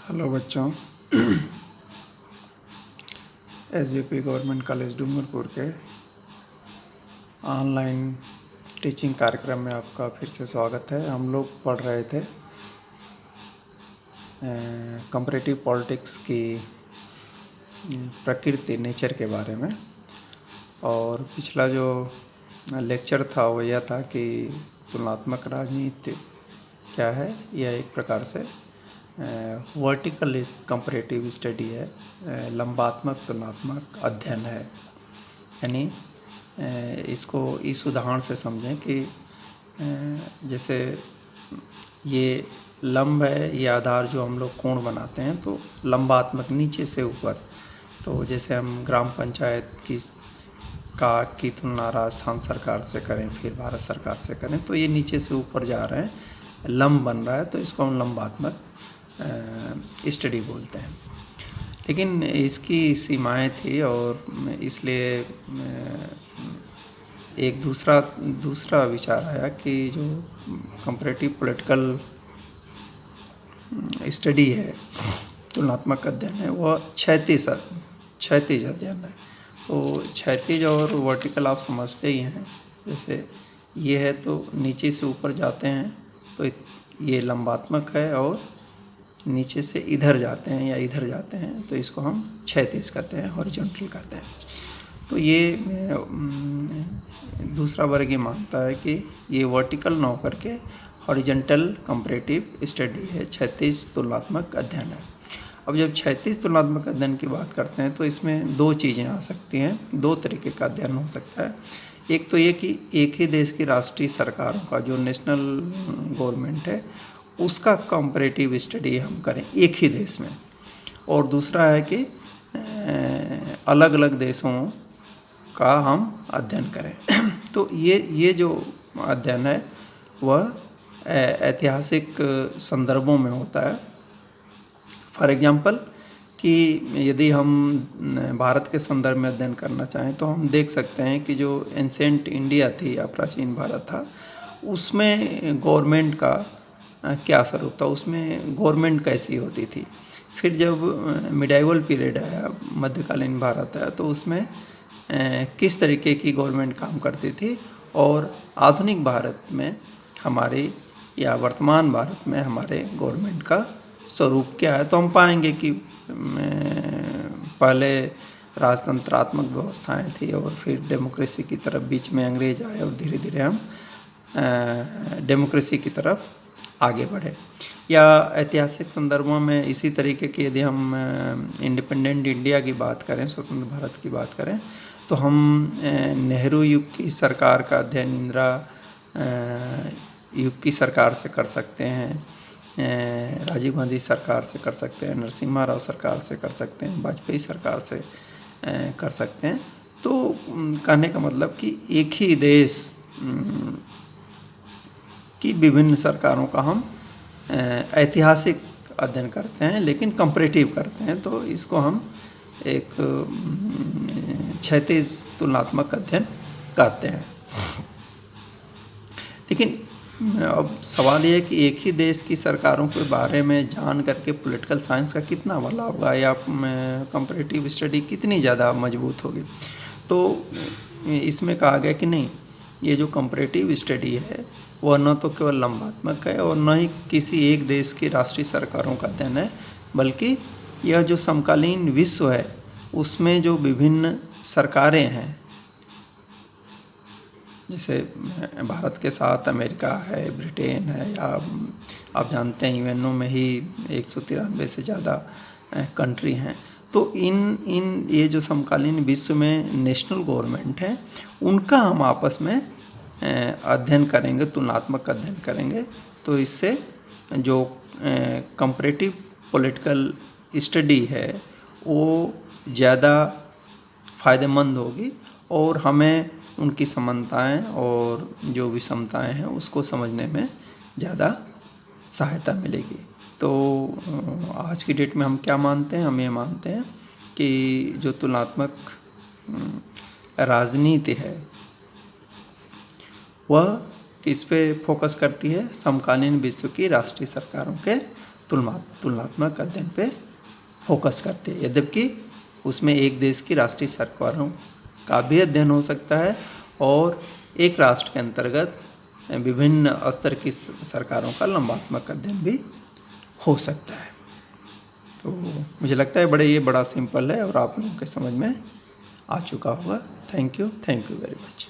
Hello बच्चों, SVP government college Dungarpur के online teaching कार्यक्रम में आपका फिर से स्वागत है। हम लोग पढ़ रहे थे कंपैरेटिव पॉलिटिक्स की प्रकृति नेचर के बारे में, और पिछला जो लेक्चर था वो यह था कि तुलनात्मक राजनीति क्या है। यह एक प्रकार से वर्टिकल कंपैरेटिव स्टडी है, लंबात्मक तुलनात्मक अध्ययन है। यानी इसको इस उदाहरण से समझें कि जैसे ये लंब है, ये आधार जो हम लोग कोण बनाते हैं, तो लंबात्मक नीचे से ऊपर। तो जैसे हम ग्राम पंचायत की तुलना राजस्थान सरकार से करें, फिर भारत सरकार से करें, तो ये नीचे से ऊपर जा रहे हैं, लंब बन रहा है, तो इसको हम लंबात्मक स्टडी बोलते हैं। लेकिन इसकी सीमाएं थी, और इसलिए एक दूसरा विचार आया कि जो कंपैरेटिव पॉलिटिकल स्टडी है, तुलनात्मक अध्ययन है, वह क्षैतिज अध्ययन है। तो क्षैतिज और वर्टिकल आप समझते ही हैं। जैसे ये है तो नीचे से ऊपर जाते हैं, तो ये लंबात्मक है, और नीचे से इधर जाते हैं या इधर जाते हैं, तो इसको हम क्षैतिज कहते हैं, हॉरिजॉन्टल कहते हैं। तो ये दूसरा वर्ग ये मानता है कि ये वर्टिकल न होकर के हॉरिजॉन्टल कंपैरेटिव स्टडी है, क्षैतिज तुलनात्मक अध्ययन है। अब जब क्षैतिज तुलनात्मक अध्ययन की बात करते हैं तो इसमें दो चीज़ें आ सकती हैं, दो तरीके का अध्ययन हो सकता है। एक तो ये कि एक ही देश की राष्ट्रीय सरकारों का, जो नेशनल गवर्नमेंट है, उसका कंपैरेटिव स्टडी हम करें एक ही देश में। और दूसरा है कि अलग अलग देशों का हम अध्ययन करें। तो ये जो अध्ययन है वह ऐतिहासिक संदर्भों में होता है। फॉर एग्जांपल कि यदि हम भारत के संदर्भ में अध्ययन करना चाहें तो हम देख सकते हैं कि जो एंसेंट इंडिया थी या प्राचीन भारत था, उसमें गवर्नमेंट का क्या स्वरूप था, उसमें गवर्नमेंट कैसी होती थी। फिर जब मिडाइवल पीरियड आया, मध्यकालीन भारत आया, तो उसमें किस तरीके की गवर्नमेंट काम करती थी, और आधुनिक भारत में हमारी या वर्तमान भारत में हमारे गवर्नमेंट का स्वरूप क्या है। तो हम पाएंगे कि पहले राजतंत्रात्मक व्यवस्थाएं थी, और फिर डेमोक्रेसी की तरफ बीच में अंग्रेज आए, और धीरे धीरे हम डेमोक्रेसी की तरफ आगे बढ़े। या ऐतिहासिक संदर्भों में इसी तरीके की यदि हम इंडिपेंडेंट इंडिया की बात करें, स्वतंत्र भारत की बात करें, तो हम नेहरू युग की सरकार का अध्ययन इंदिरा युग की सरकार से कर सकते हैं, राजीव गांधी सरकार से कर सकते हैं, नरसिम्हा राव सरकार से कर सकते हैं, वाजपेयी सरकार से कर सकते हैं। तो कहने का मतलब कि एक ही देश की विभिन्न सरकारों का हम ऐतिहासिक अध्ययन करते हैं, लेकिन कंपैरेटिव करते हैं। तो इसको हम एक क्षैतिज तुलनात्मक अध्ययन कहते हैं। लेकिन अब सवाल ये है कि एक ही देश की सरकारों के बारे में जान करके पॉलिटिकल साइंस का कितना भला होगा, या कंपैरेटिव स्टडी कितनी ज़्यादा मजबूत होगी। तो इसमें कहा गया कि नहीं, ये जो कंपैरेटिव स्टडी है वह न तो केवल लंबात्मक है, और न ही किसी एक देश की राष्ट्रीय सरकारों का अध्ययन है, बल्कि यह जो समकालीन विश्व है उसमें जो विभिन्न सरकारें हैं, जैसे भारत के साथ अमेरिका है, ब्रिटेन है, या आप जानते हैं यूएनओ में ही 193 से ज़्यादा कंट्री हैं। तो इन ये जो समकालीन विश्व में नेशनल गवर्नमेंट है, उनका हम आपस में अध्ययन करेंगे, तुलनात्मक अध्ययन करेंगे। तो इससे जो कंपैरेटिव पॉलिटिकल स्टडी है वो ज़्यादा फ़ायदेमंद होगी, और हमें उनकी समानताएं और जो विषमताएं हैं उसको समझने में ज़्यादा सहायता मिलेगी। तो आज की डेट में हम क्या मानते हैं? हम ये मानते हैं कि जो तुलनात्मक राजनीति है वह किस पे फोकस करती है? समकालीन विश्व की राष्ट्रीय सरकारों के तुलनात्मक अध्ययन पे फोकस करती है। यद्यपि उसमें एक देश की राष्ट्रीय सरकारों का भी अध्ययन हो सकता है और एक राष्ट्र के अंतर्गत विभिन्न स्तर की सरकारों का लंबात्मक अध्ययन भी हो सकता है। तो मुझे लगता है बड़ा सिंपल है और आप लोगों के समझ में आ चुका होगा। Thank you very much.